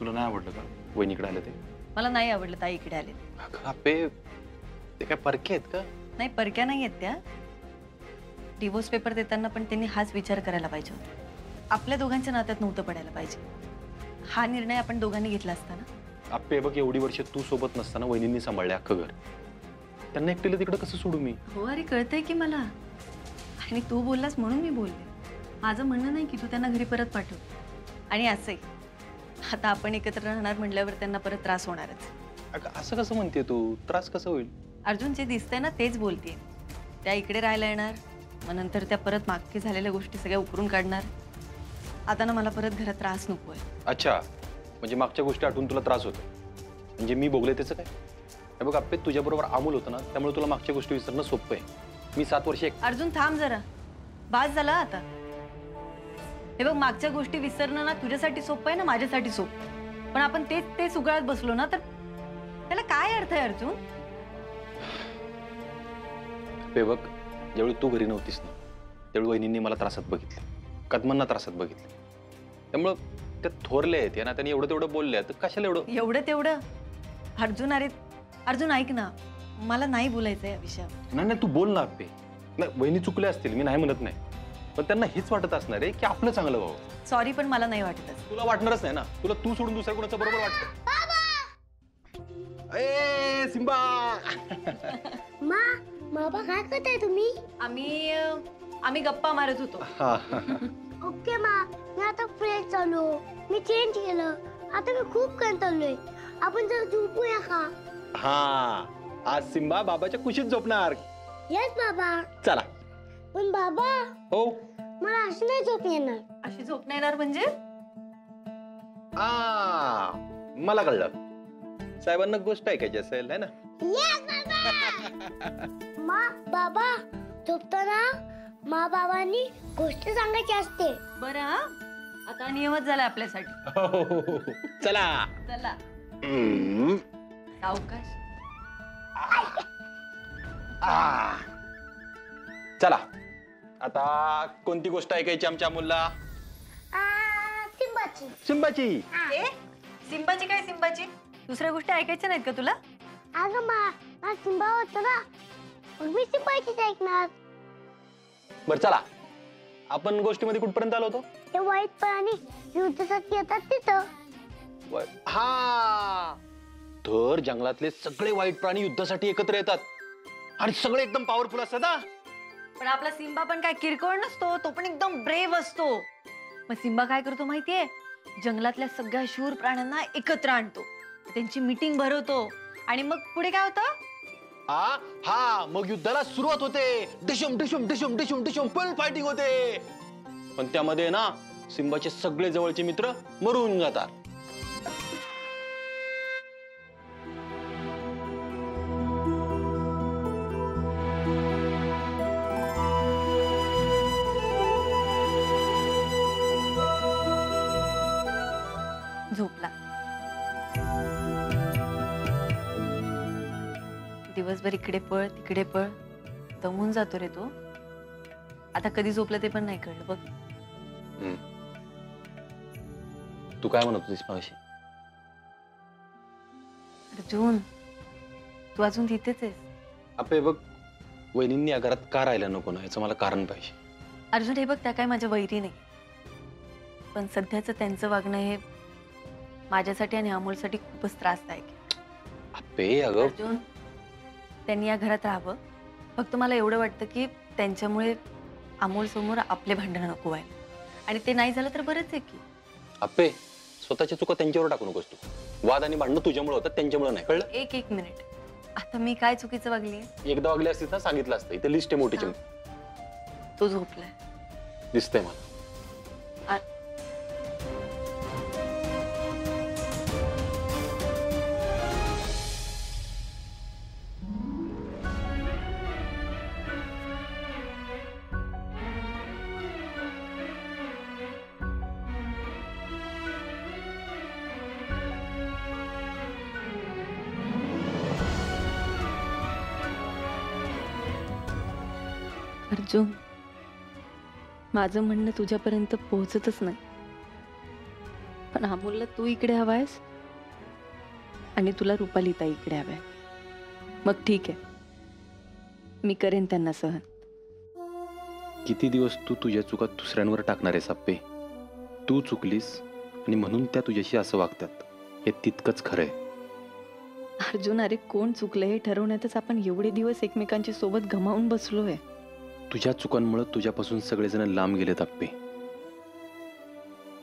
तुला नाही आवडलं का वहिनीकडे आले ते? मला नाही आवडलं ताई इकडे आले. अगं अप्पे, ते काय परके आहेत का? नाही, परक्या नाही आहेत त्या. डिवोर्स पेपर देताना पण त्यांनी हाच विचार करायला पाहिजे होता. आपल्या दोघांच्या नात्यात नव्हतं पडायला पाहिजे. हा निर्णय आपण दोघांनी घेतला असता ना. अप्पे बघ, एवढी वर्ष तू सोबत नसताना वहिनींनी सांभाळले अख्खं घर. त्यांना एकटीला तिकडे कसं सोडू मी? हो अरे, कळतंय की मला. आणि तू बोललास म्हणून मी बोलले. माझं म्हणणं नाही की तू त्यांना घरी परत पाठव. आणि असंही आता आपण एकत्र राहणार म्हटल्यावर त्यांना परत त्रास होणारच. अगं असं कसं म्हणते तू? त्रास कसं होईल? अर्जुन, जे दिसतंय ना तेच बोलतेय. त्या इकडे राहायला येणार, मग नंतर त्या परत मागे झालेल्या गोष्टी सगळ्या उकरून काढणार. आता ना मला परत घरात त्रास नकोय. अच्छा, म्हणजे मागच्या गोष्टी आठवून तुला त्रास होतो. म्हणजे मी भोगले त्याचं काय? हे बघ अप्पे, तुझ्याबरोबर अमोल होतं ना, त्यामुळे तुला मागच्या गोष्टी विसरणं सोपं आहे. मी 7 वर्ष अर्जुन थांब जरा, बास झाला आता. हे बघ, मागच्या गोष्टी विसरणं ना तुझ्यासाठी सोपं आहे ना माझ्यासाठी सोपं. पण आपण तेच उगाळत बसलो ना तर त्याला काय अर्थ आहे अर्जुन? हे बघ, ज्यावेळी तू घरी नव्हतीस ना, त्यावेळी वहिनींनी मला त्रासात बघितलं, कदमांना त्रासात बघितलं. त्यामुळं ते थोरले आहेत ना, त्यांनी एवढं तेवढं बोलले तर कशाला एवढं तेवढं अर्जुन? अरे अर्जुन ऐक ना, मला नाही बोलायचं या विषयावर. नाही, तू बोल ना अप्पे. नाही, वहिनी चुकल्या असतील, मी नाही म्हणत नाही, पण त्यांना हेच वाटत असणार आहे की आपलं चांगलं व्हावं. सॉरी, पण मला नाही वाटत असं. तुला वाटणारच नाही ना. तुला तू सोडून दुसऱ्या कोणाचं बरोबर वाटतं? ए सिंबा! बाबा काय करताय तुम्ही? आम्ही गप्पा मारत होतो. ओके मी आता फ्रेश झालो, मी चेंज केलं, आता मी खूप कंटाळलोय. आपण जर झोपूया का? हा, आज सिंबा बाबाच्या कुशीत झोपणार. येस बाबा. चला. पण बाबा, हो, मला अशी नाही झोप येणार. अशी झोप नाही येणार म्हणजे? मला कळलं. साहेबांना गोष्ट ऐकायची असेल है ना? येस बाबा. बाबा झोपताना बाबांनी गोष्ट सांगायची असते. बरं, हा आता नियमच झाला आपल्यासाठी. चला चला. सावकाश. चला, आता कोणती गोष्ट ऐकायची आमच्या मुलला? सिंबाची. सिंबाची. सिंबाची काय सिंबाची? दुसऱ्या गोष्टी ऐकायच्या नाहीत का तुला? अगं मा सिंबा होतो ना, मी सिंबाचीच ऐकणार. बर चला, आपण गोष्टीमध्ये कुठपर्यंत आलो होतो? ते वाईट प्राणी युद्धासाठी येतात तिथं. हा, तर जंगलातले सगळे वाईट प्राणी युद्धासाठी एकत्र येतात आणि सगळे एकदम पॉवरफुल असतात ना. पण आपला सिंबा पण काय किरकोळ नसतो, तो पण एकदम ब्रेव असतो. मग सिंबा काय करतो माहितीये? जंगलातल्या सगळ्या शूर प्राण्यांना एकत्र आणतो, त्यांची मीटिंग भरवतो आणि मग पुढे काय होतं? हा, मग युद्धाला सुरुवात होते. डिशुम डिशुम डिशुम डिशुम डिशुम फुल फायटिंग होते. पण त्यामध्ये ना सिंबाचे सगळे जवळचे मित्र मरून जातात. झोपला. दिवसभर इकडे पळ तिकडे पळ, दमून जातो रे तो. आता कधी झोपलं ते पण नाही कळलं बघ. तू काय म्हणत होतीस मावशी? अर्जुन, तू अजून तिथेच आहेस. आपे बघ, वहिनींनी या घरात का राहायला नको ना, याचं मला कारण पाहिजे. अर्जुन हे बघ, त्या काय माझ्या वैरी नाही, पण सध्याचं त्यांचं वागणं हे माझ्यासाठी आणि अमोलसाठी खूपच त्रासदायक आहे. आपे अगं अर्जुन, त्यांनी या घरात राहावं. फक्त मला एवढं वाटतं की त्यांच्यामुळे अमोल समोर आपले भांडण नको व्हायला. आणि ते नाही झालं तर बरंच आहे की. आपे, स्वतःच्या चुका त्यांच्यावर टाकू नकोस तू. वाद आणि भांडणं तुझ्यामुळे होतात, त्यांच्यामुळे नाही. कळलं? एक मिनिट, आता मी काय चुकीचं वागली? एकदा वागली असतीस ना, सांगितलं असतं. इथे लिस्ट आहे मोठीची. तो झोपलाय दिसतंय मला. अर्जुन, माझं म्हणणं तुझ्यापर्यंत पोहोचतच नाही, पण पण अमोलला तू इकडे हवायस आणि तुला रुपालीता इकडे हवाय. मग ठीक आहे, मी करेन त्यांना सहन. किती दिवस तू तुझ्या चुका दुसऱ्यांवर टाकणार आहेस अप्पे? तू चुकलीस आणि म्हणून त्या तुझ्याशी असं वागतात, हे तितकंच खरं आहे. अर्जुन, अरे कोण चुकलं हे ठरवण्यातच आपण एवढे दिवस एकमेकांची सोबत गमावून बसलोय. तुझ्या चुकांमुळे तुझ्यापासून सगळेजण लांब गेलेत अप्पे.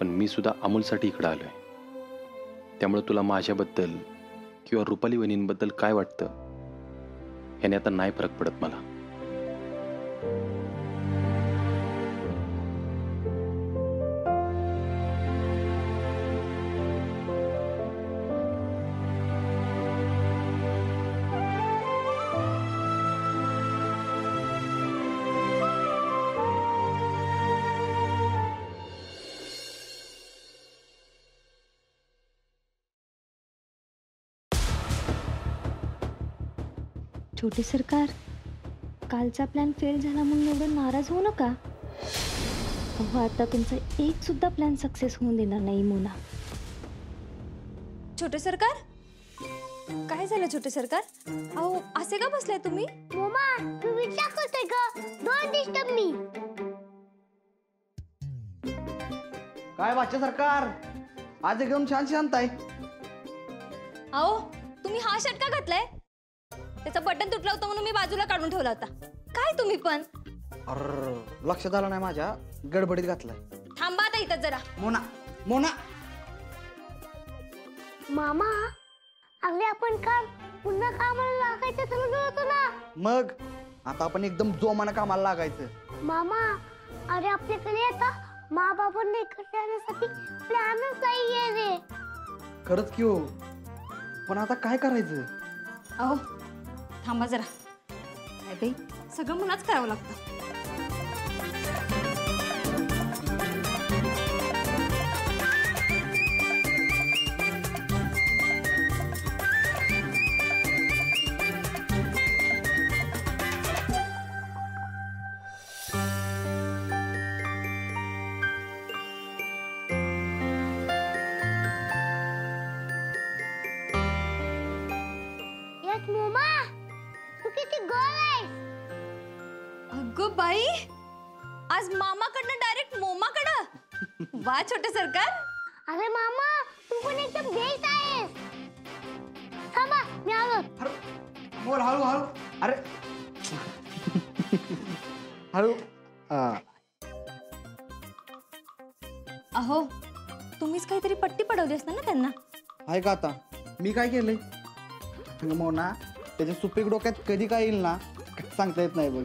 पण मी सुद्धा अमोलसाठी इकडं आलोय. त्यामुळे तुला माझ्याबद्दल किंवा रुपाली वहिनींबद्दल काय वाटतं ह्याने आता नाही फरक पडत मला. छोटे सरकार, कालचा प्लॅन फेल झाला म्हणून एवढं नाराज होऊ नका. अहो, आता तुमचा एक सुद्धा प्लॅन सक्सेस होऊन देणार नाही मोना. छोटे सरकार, काय झालं छोटे सरकार? अहो असे का बसलाय तुम्ही? मोमा, तू विचार करतोय का? Don't disturb me. काय वाच्या सरकार, आज एकदम छान शांत आहे. अहो तुम्ही हा शर्ट का घातलाय? त्याचं बटन तुटलं होतं म्हणून मी बाजूला काढून ठेवला होता. काय तुम्ही पण? अरे लक्षात आलं नाही माझ्या, गडबडीत घातलाय. थांबा आता इथं जरा. मोना मोना. मामा, अगदी आपण काम पुन्हा कामाला लागायचं समजलं होतं ना. मग आता आपण एकदम जोमानं कामाला लागायचं. मामा, अरे आपल्याकडे आता मा बाबांना एकत्र आणण्यासाठी प्लॅनच नाहीये रे. खरंच की हो, पण आता काय करायचं? अहो थांबा जरा. काय बाई, सगळं मलाच करावं लागतं. यात मोमा, तू किती गोल आहेस. अगं बाई, आज मामाकडनं डायरेक्ट मोमाकडं. वा छोटे सरकार. अरे मामा, तू पण एकदम बेस्ट आहेस. थांबा, मी आलो. बोल हळू हळू. अरे हळू. अहो तुम्हीच काहीतरी पट्टी पडवली असणार ना त्यांना. आहे का आता? मी काय केलंय? मोना, त्याच्या सुपीक डोक्यात कधी काय येईल ना सांगता येत नाही बघ.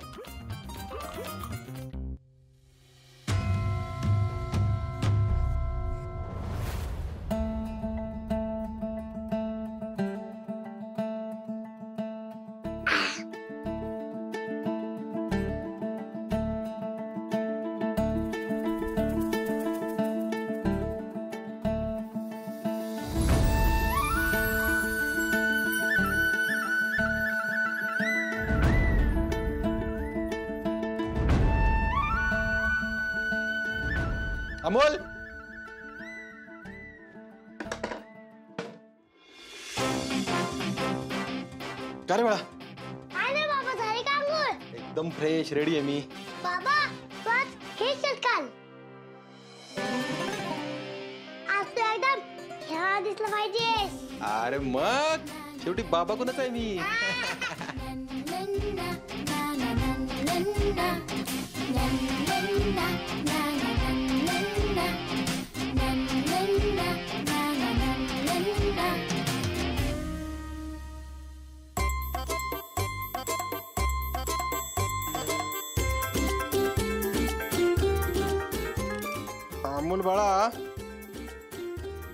अमोल, काय रे बाळा? काय रे बाबा, झाली का अंघोळ? एकदम फ्रेश रेडी आहे मी. बाबा, तू आज हे शर्ट घाल. आज तू एकदम खेळा दिसला पाहिजे. अरे मग शेवटी बाबा कोणच आहे मी. अमोल बाळा,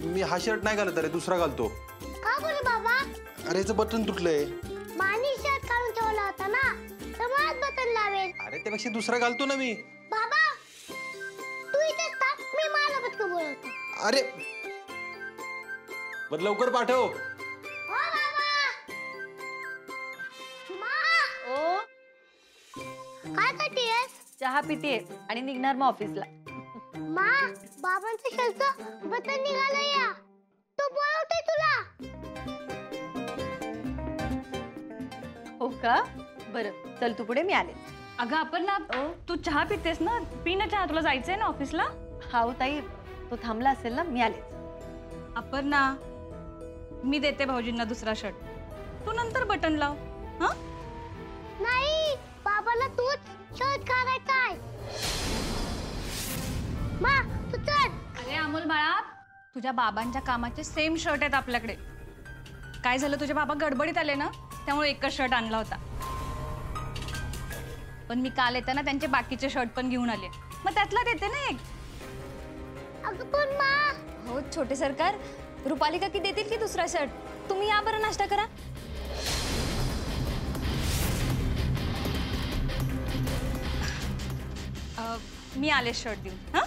मी हा शर्ट नाही घालत, अरे दुसरा घालतो. का बोल बाबा? अरे याचं बटन तुटलंय. मानी शर्ट काढून ठेवला होता ना, तर मलाच बटन लावेल. अरे त्यापेक्षा दुसरा घालतो ना मी. बाबा, तू इथेच थांब, मी मला पटकन बोलवतो. अरे बरं लवकर पाठव. हो बाबा. मा, ओ, काय करतेस? चहा पितेय आणि निघणार मग ऑफिसला. मा बाबांचं शर्ट बटन निघालं या तो बोलवतोय तुला. हो का? बरं चल तू पुढे, मी आले. अगं आपण ना तू चहा पितेस ना, पी ना चहा, तुला जायचंय ना ऑफिसला. हा हो ताई, तो थांबला असेल ना, मी आले. आपण ना मी देते भाऊजींना दुसरा शर्ट, तू नंतर बटन लाव. हा नाही बाबाला तूच शर्ट घालायचा आहे. मा तू चल. अरे अमोल बाळा, तुझ्या बाबांच्या कामाचे सेम शर्ट आहेत आपल्याकडे. काय झालं, तुझे बाबा गडबडीत आले ना, त्यामुळे एकच शर्ट आणला होता. पण मी काल येताना त्यांचे बाकीचे शर्ट पण घेऊन आले, मग त्यातला देते ना एक. अगं पण मा. हो छोटे सरकार, रुपाली काकी देतील की दुसरा शर्ट. तुम्ही या बरं नाश्ता करा. मी आले शर्ट देऊन. हा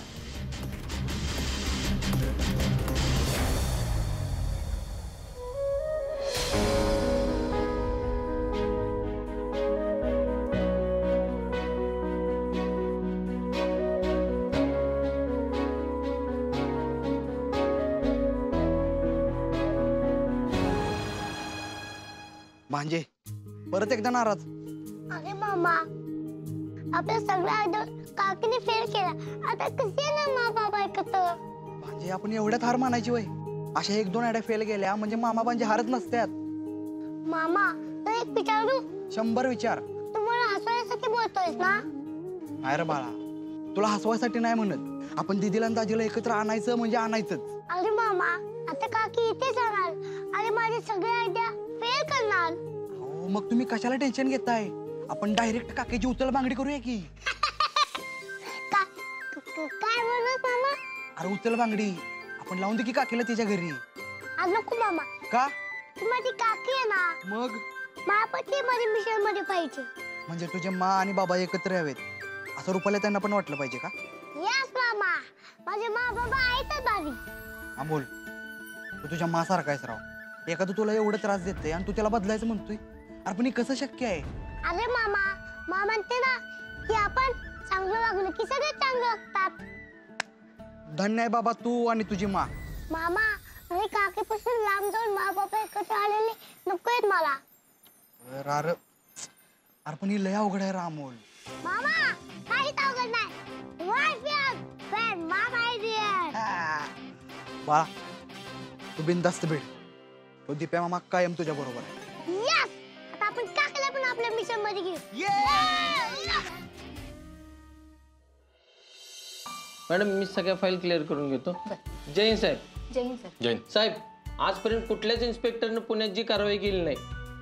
भांजे परत एकदा नाराज. अरे मामा आपल्या सगळ्या आयडॉल काकीने फेल केला. आता कसे ना मा बाबा एकत्र. भांजे आपण एवढ्यात हार मानायची वय. अशा 1-2 आयडिया फेल गेल्या म्हणजे मामा भांजे हारत नसतात. मामा तर एक विचारू. 100 विचार. तू मला हसवण्यासाठी बोलतोयस ना. नाही रे बाळा, तुला हसवायसाठी नाही म्हणत. आपण दीदीला आणि दाजीला एकत्र आणायचं म्हणजे आणायचंच. अरे मामा आता काकी इथे जाणार आणि माझे सगळे आयडिया फेल करणार. हो मग तुम्ही कशाला टेन्शन घेताय. आपण डायरेक्ट काकेची उचल बांगडी करूया की. काय म्हणत मामा. अरे उचल बांगडी आपण लावून दे की काकीला तिच्या घरी. आज नको मामा. का? ती माझी काकी आहे ना. मग मला पण ती माझ्या मिशन मध्ये पाहिजे. म्हणजे तुझे मा आणि बाबा एकत्र यावेत असं रुपाला त्यांना पण वाटलं पाहिजे का? यस मामा, माझे मा बाबा आहेतच भारी. अमोल तू तुझ्या मा सारखा आहेस राव. एखादं तुला एवढं त्रास देते आणि तू त्याला बदलायचं म्हणतोय. अरे पण हे कसं शक्य आहे? अरे मामा मा म्हणते ना की आपण चांगलं वागलं की सगळे चांगलं वागतात. धन्य आहे बाबा तू आणि तुझी मा. मामा आणि काकीपासून लांब जाऊन मा बाबा एकत्र आलेले नको आहेत मला. अरे पण ही लय अवघड आहे रा अमोल. मामा काहीच अवघड नाही. वाईफ फ्रेंड मामा आयडिया. बाळा तू बिनधास्त भेट. तो दीप्या मामा कायम तुझ्या बरोबर आहे. यस. आता आपण काकीला पण आपल्या मिशन मध्ये घेऊ. मॅडम मी सगळ्या फाईल क्लिअर करून घेतो. जय हिंद साहेब. जय हिंद सर. जैन, साहेब आजपर्यंत कुठल्याच इन्स्पेक्टरनं पुण्यात जी कारवाई केली नाही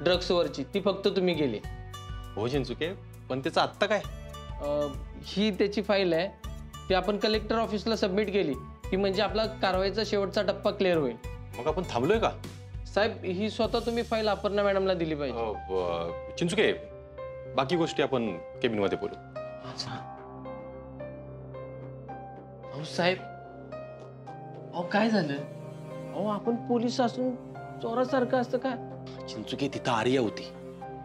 ड्रग्सवरची, ती फक्त तुम्ही केली. हो चिंचुके, पण त्याचं आत्ता काय? ही त्याची फाईल आहे, ती आपण कलेक्टर ऑफिसला सबमिट केली की म्हणजे आपला कारवाईचा शेवटचा टप्पा क्लिअर होईल. मग आपण थांबलोय का? साहेब ही स्वतः तुम्ही फाईल अपर्णा मॅडमला दिली पाहिजे. चिंचुके, बाकी गोष्टी आपण केबिनमध्ये बोलू. अहो साहेब, अहो काय झालं? अहो आपण पोलीस असून चोरासारखं असतं का? चिंचुके, तिथं आर्या होती.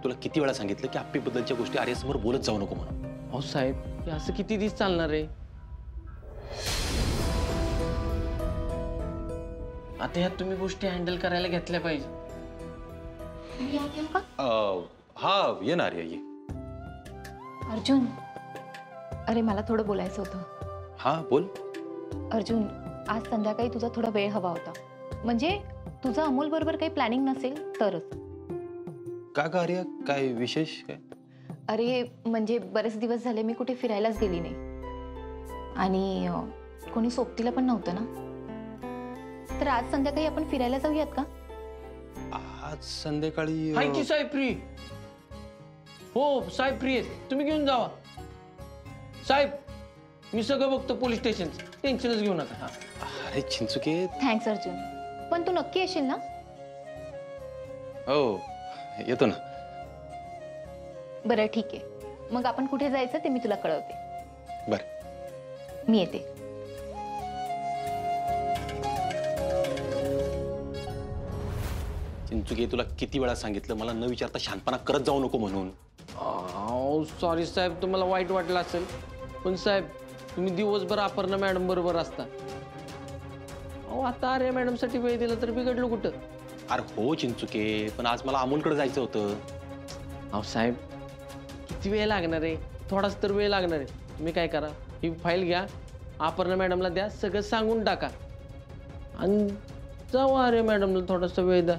तुला किती वेळा सांगितलं की आप्पीबद्दलच्या गोष्टी आर्यासमोर बोलत जाऊ नको म्हणून. अहो साहेब, हे असं किती दिवस चालणार आहे? आता ह्यात तुम्ही गोष्टी हँडल करायला घेतल्या पाहिजे. हा ये ना आर्या ये. अर्जुन, अरे मला थोडं बोलायचं होतं. हा बोल. अर्जुन, आज संध्याकाळी तुझा थोडा वेळ हवा होता. म्हणजे तुझं अमोल बरोबर काही प्लॅनिंग नसेल तरच. का ग आर्या, काय विशेष काय? अरे म्हणजे बरेच दिवस झाले मी कुठे फिरायलाच गेली नाही आणि कोणी सोबतीला पण नव्हतं ना. तर आज संध्याकाळी आपण फिरायला जाऊयात का? आज संध्याकाळी हाय की साहेब फ्री? हो साहेब फ्री आहेत, तुम्ही घेऊन जावा. साहेब मी सगळं बघतो पोलीस स्टेशनचं, टेन्शनच घेऊ नका. हा. अरे चिंचुके. थँक्स अर्जुन, पण तू नक्की येशील ना? हो येतो ना. बरं ठीक आहे, मग आपण कुठे जायचं ते मी तुला कळवते. बर. मी येते. चिंचुके, तुला किती वेळा सांगितलं मला न विचारता शांतपणा करत जाऊ नको म्हणून. सॉरी साहेब, तुम्हाला वाईट वाटलं असेल, पण साहेब तुम्ही दिवसभर अपर्णा मॅडम बरोबर असता. अहो आता आर्या मॅडम साठी वेळ दिला तर बिघडलं कुठं? अरे हो चिंचुके, पण आज मला अमोलकडे जायचं होतं. अहो साहेब, किती वेळ लागणार आहे? थोडाच तर वेळ लागणार आहे. तुम्ही काय करा, ही फाईल घ्या, अपर्णा मॅडमला द्या, सगळं सांगून टाका आणि जाऊ आर्या मॅडमला थोडासा वेळ द्या.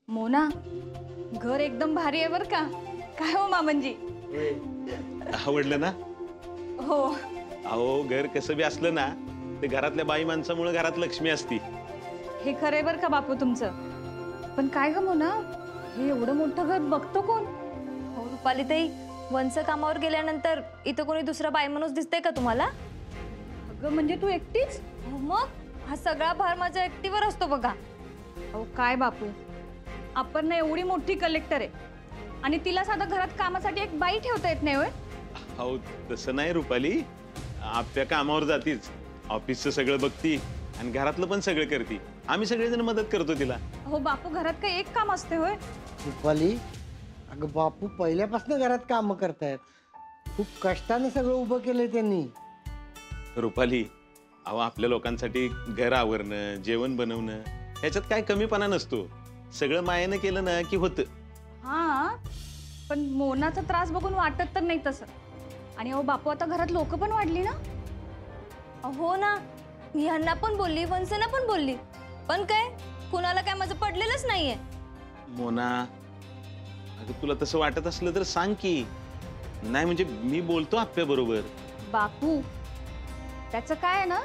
मोना, घर एकदम भारी आहे बर का. काय हो मामनजी? आवडलं ना? हो. अहो घर कसं बी असलं ना, ते घरातल्या बाई माणसामुळे घरात लक्ष्मी असती. हे खरंय बर का बापू तुमचं. पण काय ग मोना, हे एवढं मोठं घर बघतो कोण? हो रुपाली ताई, वंस कामावर गेल्यानंतर इथं कोणी दुसरा बाई माणूस दिसतंय का तुम्हाला? अगं म्हणजे तू एकटीच? हो मग, हा सगळा भार माझ्या एकटीवर असतो बघा. अहो काय बापू, आपण ना एवढी मोठी कलेक्टर आहे आणि तिला साधा घरात कामासाठी एक बाई ठेवता येत नाही होय? अहो तसं नाही रुपाली, आपल्या कामावर जातीच, ऑफिसचं सगळं बघती आणि घरातलं पण सगळं करती. आम्ही सगळेजण मदत करतो तिला. हो बापू, घरात काही एक काम असते होय? रुपाली, अगं बापू पहिल्यापासून घरात काम करतायत. खूप कष्टाने सगळं उभं केलंय त्यांनी. रुपाली, अहो आपल्या लोकांसाठी घर आवरणं, जेवण बनवणं ह्याच्यात काय कमीपणा नसतो. सगळं मायेनं केलं ना की होतं. हा, पण मोनाचा त्रास बघून वाटत तर नाही तसं. आणि अहो बापू, आता घरात लोक पण वाढली ना. हो ना, मी ह्यांना पण बोलली, वंसना पण बोलली, पण काय कुणाला काय माझं पडलेलंच नाहीये. मोना, अगं तुला तसं वाटत असलं तर सांग की. नाही म्हणजे मी बोलतो आप्या बरोबर. बापू, त्याचं काय आहे ना,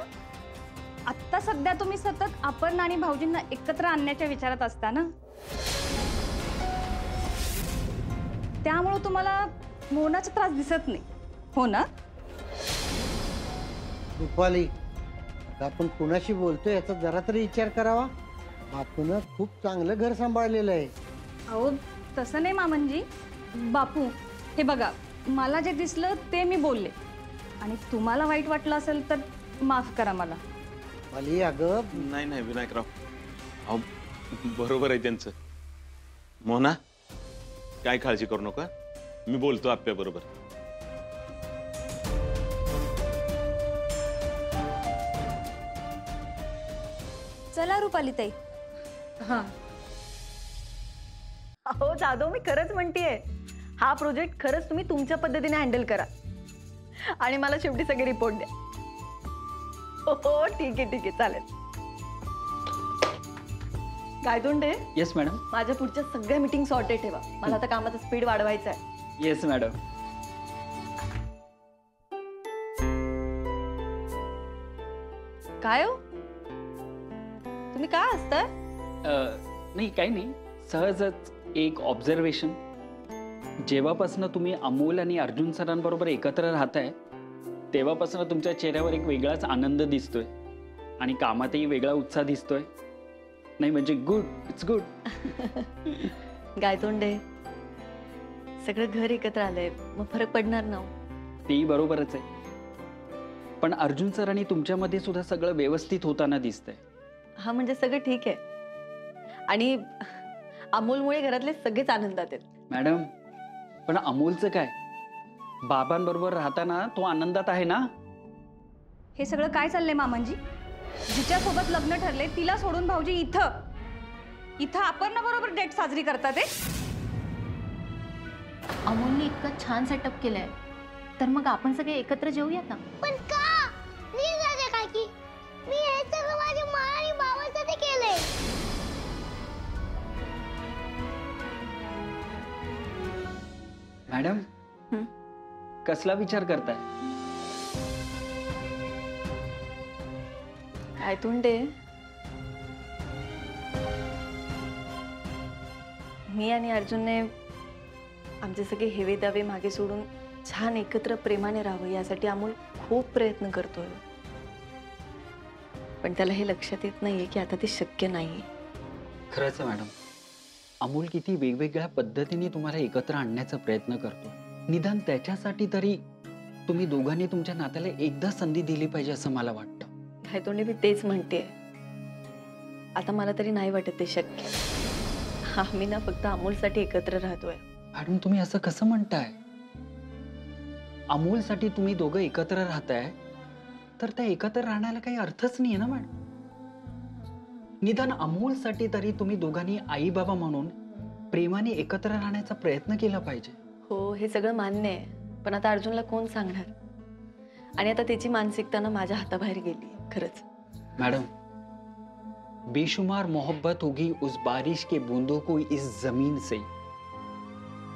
आत्ता सध्या तुम्ही सतत अपर्णा आणि भाऊजींना एकत्र आणण्याच्या विचारात असता ना, त्यामुळे तुम्हाला मोनाचा त्रास दिसत नाही, हो ना? रुपाली, आपण कुणाशी बोलतोय याचा जरा तरी विचार करावा. बापून खूप चांगलं घर सांभाळलेलं आहे. अहो तसं नाही मामनजी. बापू, हे बघा, मला जे दिसलं ते मी बोलले आणि तुम्हाला वाईट वाटलं असेल तर माफ करा मला. रुपाली, अगं नाही नाही विनायकराव, अहो बरोबर आहे त्यांचं. मोना, काय काळजी करू नका, मी बोलतो आप्या बरोबर. चला रुपाली ताई. हां, अहो जाधव, मी खरंच म्हणतेय, हा प्रोजेक्ट खरंच तुम्ही तुमच्या पद्धतीने हँडल करा आणि मला शेवटी सगळे रिपोर्ट द्या. हो ठीक आहे चालेल. Gaitonde, yes madam. माझ्या पुढच्या सगळ्या मीटिंग सॉर्टेड ठेवा. मला आता कामाचा स्पीड वाढवायचा आहे. Yes madam. काय हो, तुम्ही काय असताय? नाही काही नाही, सहजच एक ऑब्झर्वेशन. जेव्हापासून तुम्ही अमोल आणि अर्जुन सरांबरोबर एकत्र राहताय तेव्हापासून तुमच्या चेहऱ्यावर एक वेगळाच आनंद दिसतोय आणि कामातही वेगळा उत्साह दिसतोय. नाही म्हणजे गुड, इट्स गुड. गायतोंडे, सगळं घर एकत्र आलंय, मग फरक पडणार ना. तेही बरोबरच आहे, पण अर्जुन सरांनी तुमच्यामध्ये सुद्धा सगळं व्यवस्थित होताना दिसतंय. हा म्हणजे सगळं ठीक आहे आणि अमोलमुळे घरातले सगळेच आनंदात आहेत. मॅडम, पण अमोलचं काय? बाबांबरोबर राहताना तो आनंदात आहे ना. हे सगळं काय चाललंय मामनजी? जिच्यासोबत लग्न ठरले तिला सोडून भाऊजी इथं अपर्णा बरोबर डेट साजरी करतात. अमोलने इतकं छान सेटअप केलंय, तर मग आपण सगळे एकत्र जेऊयात ना. पण का? प्लीज राजा काकी, मी हे सगळं माझ्या मा आणि बाबांसाठी केलंय. मॅडम, कसला विचार करताय? गायतोंडे, मी आणि अर्जुनने आमचे सगळे हेवे दावे मागे सोडून छान एकत्र प्रेमाने राहावं यासाठी अमोल खूप प्रयत्न करतोय, पण त्याला हे लक्षात येत नाहीये की आता ते शक्य नाहीये. खरंच आहे मॅडम, अमोल किती वेगवेगळ्या पद्धतीने तुम्हाला एकत्र आणण्याचा प्रयत्न करतो. निदान त्याच्यासाठी तरी तुम्ही दोघांनी तुमच्या नात्याला एकदा संधी दिली पाहिजे असं मला वाटतं. गायतोंडे, मी तेच म्हणते. आता मला तरी नाही वाटत ते शक्य. आम्ही ना फक्त अमोलसाठी एकत्र राहतोय. मॅडम, तुम्ही असं कसं म्हणताय? अमोलसाठी तुम्ही दोघं एकत्र राहताय तर त्या एकत्र राहण्याला काही अर्थच नाहीये ना मॅडम. निदान अमोलसाठी तरी तुम्ही दोघांनी आई बाबा म्हणून प्रेमाने एकत्र राहण्याचा प्रयत्न केला पाहिजे. हो, हे सगळं मान्य आहे, पण आता अर्जुनला कोण सांगणार? आणि आता त्याची मानसिकता ना माझ्या हाताबाहेर गेली खरंच. मैडम, बेशुमार मोहब्बत होगी उस बारिश के बूंदों को इस जमीन से,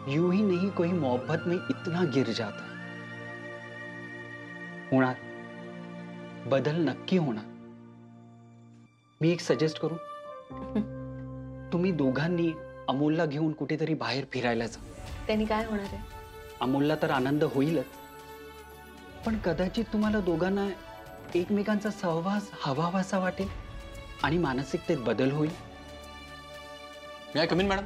यूं ही नहीं कोई मोहब्बत में इतना गिर जाता है. होणार, बदल नक्की होणार. मी एक सजेस्ट करू? तुम्ही दोघांनी अमोलला घेऊन कुठेतरी बाहेर फिरायला जा. त्यांनी काय होणार आहे? अमोलला तर आनंद होईलच, पण कदाचित तुम्हाला दोघांना एकमेकांचा सहवास हवावासा वाटेल आणि मानसिकतेत बदल होईल. मी कमीन मॅडम.